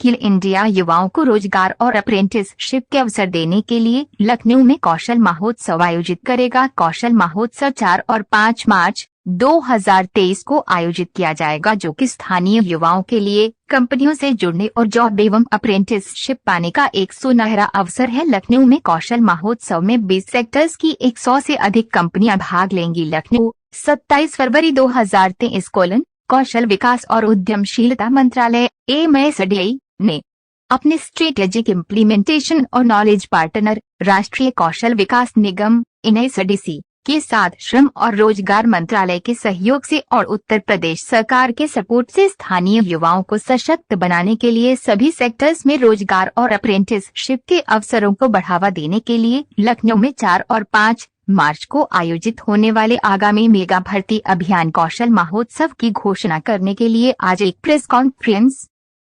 Skill India युवाओं को रोजगार और अप्रेंटिसशिप के अवसर देने के लिए लखनऊ में कौशल महोत्सव आयोजित करेगा। कौशल महोत्सव 4 और 5 मार्च 2023 को आयोजित किया जाएगा, जो कि स्थानीय युवाओं के लिए कंपनियों से जुड़ने और जॉब एवं अप्रेंटिसशिप पाने का एक सुनहरा अवसर है। लखनऊ में कौशल महोत्सव में 20 सेक्टर्स की 100 से अधिक कंपनियां भाग लेंगी। लखनऊ 27 फरवरी 2023 कौशल विकास और उद्यमशीलता मंत्रालय MSDI ने अपने स्ट्रेटेजिक इम्प्लीमेंटेशन और नॉलेज पार्टनर राष्ट्रीय कौशल विकास निगम NSDC के साथ श्रम और रोजगार मंत्रालय के सहयोग से और उत्तर प्रदेश सरकार के सपोर्ट से स्थानीय युवाओं को सशक्त बनाने के लिए सभी सेक्टर्स में रोजगार और अप्रेंटिसशिप के अवसरों को बढ़ावा देने के लिए लखनऊ में 4 और 5 मार्च को आयोजित होने वाले आगामी मेगा भर्ती अभियान कौशल महोत्सव की घोषणा करने के लिए आज एक प्रेस कॉन्फ्रेंस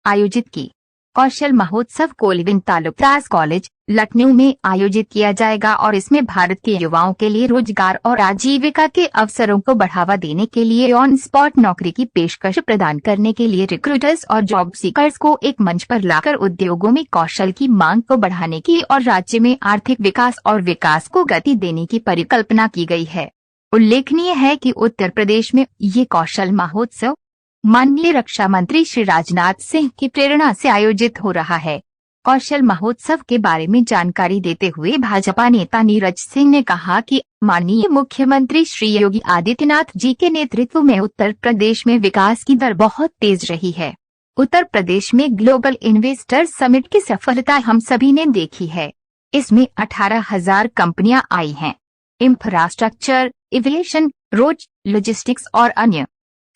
आयोजित की। कौशल महोत्सव कोलविन तालुकदास कॉलेज लखनऊ में आयोजित किया जाएगा और इसमें भारत के युवाओं के लिए रोजगार और आजीविका के अवसरों को बढ़ावा देने के लिए ऑन स्पॉट नौकरी की पेशकश प्रदान करने के लिए रिक्रूटर्स और जॉब सीकर्स को एक मंच पर लाकर उद्योगों में कौशल की मांग को बढ़ाने की और राज्य में आर्थिक विकास और विकास को गति देने की परिकल्पना की गई है। उल्लेखनीय है कि उत्तर प्रदेश में ये कौशल महोत्सव माननीय रक्षा मंत्री श्री राजनाथ सिंह की प्रेरणा से आयोजित हो रहा है। कौशल महोत्सव के बारे में जानकारी देते हुए भाजपा नेता नीरज सिंह ने कहा कि माननीय मुख्यमंत्री श्री योगी आदित्यनाथ जी के नेतृत्व में उत्तर प्रदेश में विकास की दर बहुत तेज रही है। उत्तर प्रदेश में ग्लोबल इन्वेस्टर समिट की सफलता हम सभी ने देखी है। इसमें 18,000 कंपनियां आई हैं। इंफ्रास्ट्रक्चर, एविएशन, रोड, लॉजिस्टिक्स और अन्य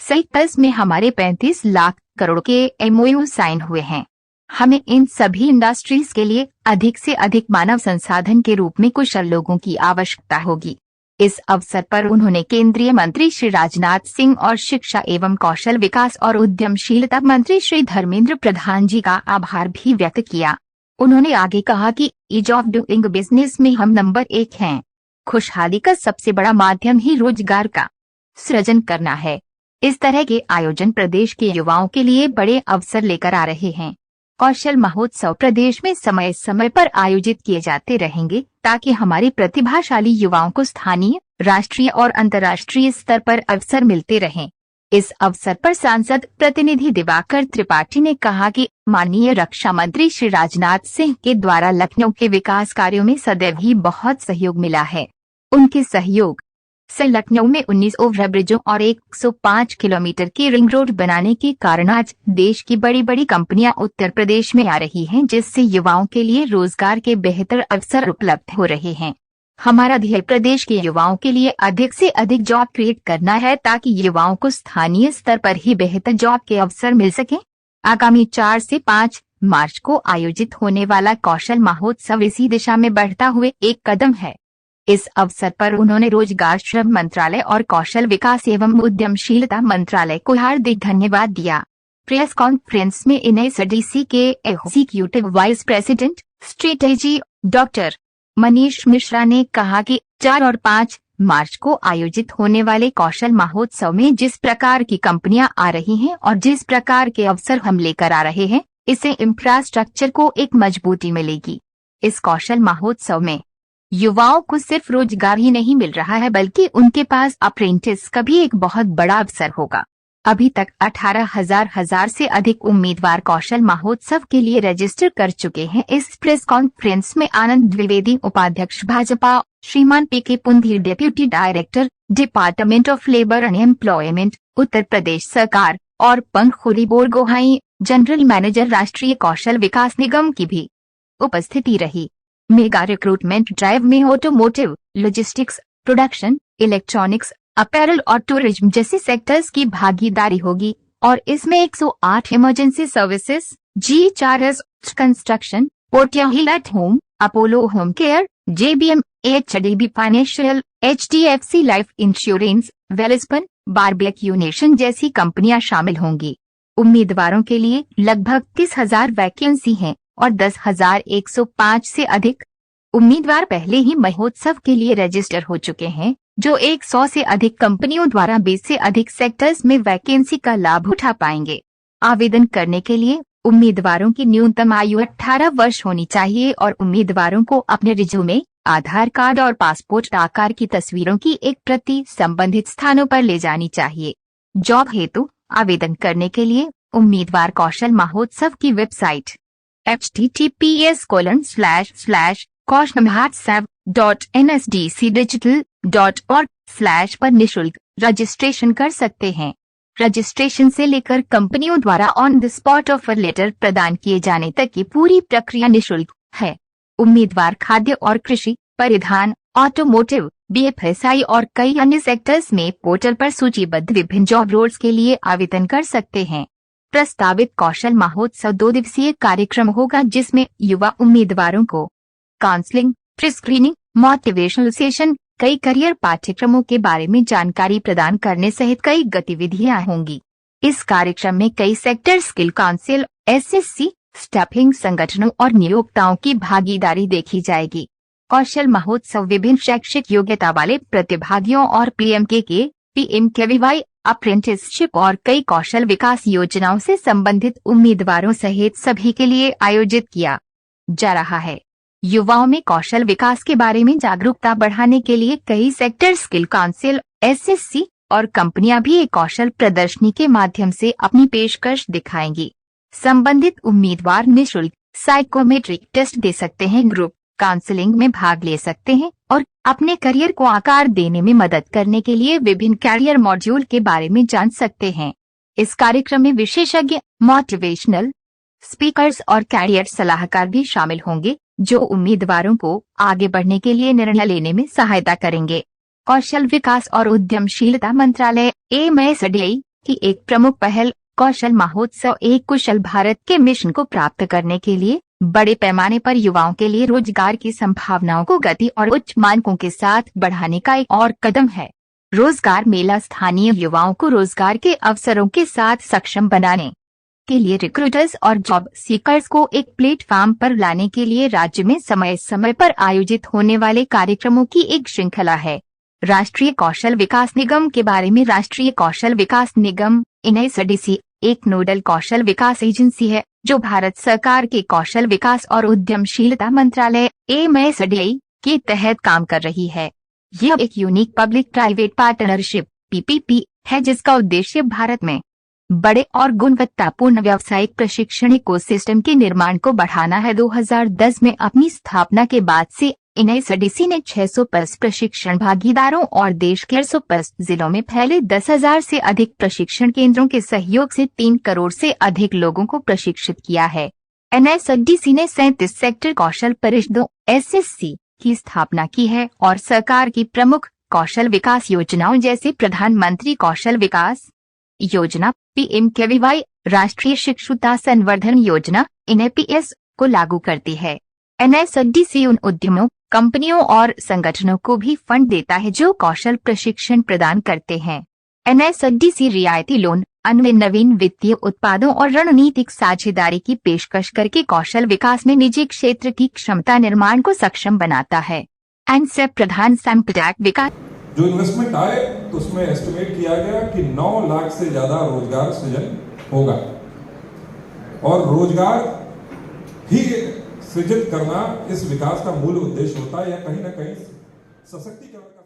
सेक्टर्स में हमारे 35 लाख करोड़ के MOU साइन हुए हैं। हमें इन सभी इंडस्ट्रीज के लिए अधिक से अधिक मानव संसाधन के रूप में कुशल लोगों की आवश्यकता होगी। इस अवसर पर उन्होंने केंद्रीय मंत्री श्री राजनाथ सिंह और शिक्षा एवं कौशल विकास और उद्यमशीलता मंत्री श्री धर्मेंद्र प्रधान जी का आभार भी व्यक्त किया। उन्होंने आगे कहा कि ईज ऑफ डूइंग बिजनेस में हम नंबर 1 हैं। खुशहाली का सबसे बड़ा माध्यम ही रोजगार का सृजन करना है। इस तरह के आयोजन प्रदेश के युवाओं के लिए बड़े अवसर लेकर आ रहे हैं। कौशल महोत्सव प्रदेश में समय समय पर आयोजित किए जाते रहेंगे ताकि हमारे प्रतिभाशाली युवाओं को स्थानीय, राष्ट्रीय और अंतर्राष्ट्रीय स्तर पर अवसर मिलते रहें। इस अवसर पर सांसद प्रतिनिधि दिवाकर त्रिपाठी ने कहा कि माननीय रक्षा मंत्री श्री राजनाथ सिंह के द्वारा लखनऊ के विकास कार्यों में सदैव ही बहुत सहयोग मिला है। उनके सहयोग से लखनऊ में 19 ओवरब्रिजों और 105 किलोमीटर की रिंग रोड बनाने के कारण आज देश की बड़ी बड़ी कंपनियां उत्तर प्रदेश में आ रही हैं, जिससे युवाओं के लिए रोजगार के बेहतर अवसर उपलब्ध हो रहे हैं। हमारा ध्येय प्रदेश के युवाओं के लिए अधिक से अधिक जॉब क्रिएट करना है ताकि युवाओं को स्थानीय स्तर पर ही बेहतर जॉब के अवसर मिल सके। आगामी 4 से 5 मार्च को आयोजित होने वाला कौशल महोत्सव इसी दिशा में बढ़ता हुए एक कदम है। इस अवसर पर उन्होंने रोजगार, श्रम मंत्रालय और कौशल विकास एवं उद्यमशीलता मंत्रालय को हार्दिक धन्यवाद दिया। प्रेस कॉन्फ्रेंस में NSDC के executive vice president strategy doctor Manish Mishra ने कहा कि 4 और 5 मार्च को आयोजित होने वाले कौशल महोत्सव में जिस प्रकार की कंपनियां आ रही हैं और जिस प्रकार के अवसर हम लेकर आ रहे हैं, इससे इंफ्रास्ट्रक्चर को एक मजबूती मिलेगी। इस कौशल महोत्सव में युवाओं को सिर्फ रोजगार ही नहीं मिल रहा है, बल्कि उनके पास अप्रेंटिस का भी एक बहुत बड़ा अवसर होगा। अभी तक 18,000 से अधिक उम्मीदवार कौशल महोत्सव के लिए रजिस्टर कर चुके हैं। इस प्रेस कॉन्फ्रेंस में आनंद द्विवेदी, उपाध्यक्ष भाजपा, श्रीमान PK Pundhir, deputy director, department of labour and employment, Uttar Pradesh सरकार, और पंखुरी बोरगोहाई, जनरल मैनेजर, राष्ट्रीय कौशल विकास निगम की भी उपस्थिति रही। मेगा रिक्रूटमेंट ड्राइव में automotive, logistics, production, electronics, apparel और टूरिज्म जैसे सेक्टर्स की भागीदारी होगी और इसमें 108 emergency services, GHRS, construction, Portia hill at home, Apollo home care, JBM, HDB financial, HDFC life insurance, Welspun, Barbeque Nation जैसी कंपनियां शामिल होंगी। उम्मीदवारों के लिए लगभग 30,000 वैकेंसी हैं और 10,105 से अधिक उम्मीदवार पहले ही महोत्सव के लिए रजिस्टर हो चुके हैं, जो 100 से अधिक कंपनियों द्वारा 20 से अधिक सेक्टर्स में वैकेंसी का लाभ उठा पाएंगे। आवेदन करने के लिए उम्मीदवारों की न्यूनतम आयु 18 वर्ष होनी चाहिए और उम्मीदवारों को अपने रिज्यूमे, आधार कार्ड और पासपोर्ट आकार की तस्वीरों की एक प्रति संबंधित स्थानों पर ले जानी चाहिए। जॉब हेतु आवेदन करने के लिए उम्मीदवार कौशल महोत्सव की वेबसाइट https://kaushlamahotsav.nsdcdigital.org/ पर निःशुल्क रजिस्ट्रेशन कर सकते हैं। रजिस्ट्रेशन से लेकर कंपनियों द्वारा on the spot offer letter प्रदान किए जाने तक की पूरी प्रक्रिया निःशुल्क है। उम्मीदवार खाद्य और कृषि, परिधान, ऑटोमोटिव, बीएफएसआई और कई अन्य सेक्टर्स में पोर्टल पर सूचीबद्ध विभिन्न जॉब रोल्स के लिए आवेदन कर सकते हैं। प्रस्तावित कौशल महोत्सव 2 दिवसीय कार्यक्रम होगा जिसमें युवा उम्मीदवारों को counselling, pre screening, motivational session, कई करियर पाठ्यक्रमों के बारे में जानकारी प्रदान करने सहित कई गतिविधियां होंगी। इस कार्यक्रम में कई sector skill council, SSC, staffing संगठनों और नियोक्ताओं की भागीदारी देखी जाएगी। कौशल महोत्सव विभिन्न शैक्षिक योग्यता वाले प्रतिभागियों और पीएमकेवीवाई, अप्रेंटिसशिप और कई कौशल विकास योजनाओं से संबंधित उम्मीदवारों सहित सभी के लिए आयोजित किया जा रहा है। युवाओं में कौशल विकास के बारे में जागरूकता बढ़ाने के लिए कई सेक्टर स्किल काउंसिल, एसएससी और कंपनियां भी एक कौशल प्रदर्शनी के माध्यम से अपनी पेशकश दिखाएंगी। संबंधित उम्मीदवार निःशुल्क साइकोमेट्रिक टेस्ट दे सकते हैं, ग्रुप काउंसलिंग में भाग ले सकते हैं और अपने करियर को आकार देने में मदद करने के लिए विभिन्न कैरियर मॉड्यूल के बारे में जान सकते हैं। इस कार्यक्रम में विशेषज्ञ, मोटिवेशनल स्पीकर्स और कैरियर सलाहकार भी शामिल होंगे जो उम्मीदवारों को आगे बढ़ने के लिए निर्णय लेने में सहायता करेंगे। कौशल विकास और उद्यमशीलता मंत्रालय एमएसडीई की एक प्रमुख पहल कौशल महोत्सव एक कुशल भारत के मिशन को प्राप्त करने के लिए बड़े पैमाने पर युवाओं के लिए रोजगार की संभावनाओं को गति और उच्च मानकों के साथ बढ़ाने का एक और कदम है। रोजगार मेला स्थानीय युवाओं को रोजगार के अवसरों के साथ सक्षम बनाने के लिए रिक्रूटर्स और जॉब सीकर्स को एक प्लेटफॉर्म पर लाने के लिए राज्य में समय समय पर आयोजित होने वाले कार्यक्रमों की एक श्रृंखला है। राष्ट्रीय कौशल विकास निगम के बारे में राष्ट्रीय कौशल विकास निगम एनआईसीडीसी एक नोडल कौशल विकास एजेंसी है जो भारत सरकार के कौशल विकास और उद्यमशीलता मंत्रालय एमएसडीई के तहत काम कर रही है। यह एक unique public private partnership PPP है जिसका उद्देश्य भारत में बड़े और गुणवत्तापूर्ण व्यावसायिक प्रशिक्षण इकोसिस्टम के निर्माण को बढ़ाना है। 2010 में अपनी स्थापना के बाद से एनआईसीडीसी ने 650 प्रशिक्षण भागीदारों और देश के 150 जिलों में फैले 10,000 से अधिक प्रशिक्षण केंद्रों के सहयोग से 3 करोड़ से अधिक लोगों को प्रशिक्षित किया है। एनआईसीडीसी ने 37 सेक्टर कौशल परिषदों एसएससी की स्थापना की है और सरकार की प्रमुख कौशल विकास योजनाओं जैसे प्रधानमंत्री कौशल विकास योजना, पीएमकेवीवाई, राष्ट्रीय शिक्षुता संवर्धन योजना एनएपीएस को लागू करती है। एनआईसीडीसी उन उद्यमों, कंपनियों और संगठनों को भी फंड देता है जो कौशल प्रशिक्षण प्रदान करते हैं। एनआईसीडीसी रियायती लोन, अन्य नवीन वित्तीय उत्पादों और रणनीतिक साझेदारी की पेशकश करके कौशल विकास में निजी क्षेत्र की क्षमता निर्माण को सक्षम बनाता है। एनसेप प्रधान संपदाक विकास जो इन्वेस्टमेंट आए तो उसमें एस्टिमेट किया गया कि 9 लाख से ज्यादा रोजगार सृजन होगा और रोजगार ही सृजित करना इस विकास का मूल उद्देश्य होता है या कहीं ना कहीं सशक्तिकरण का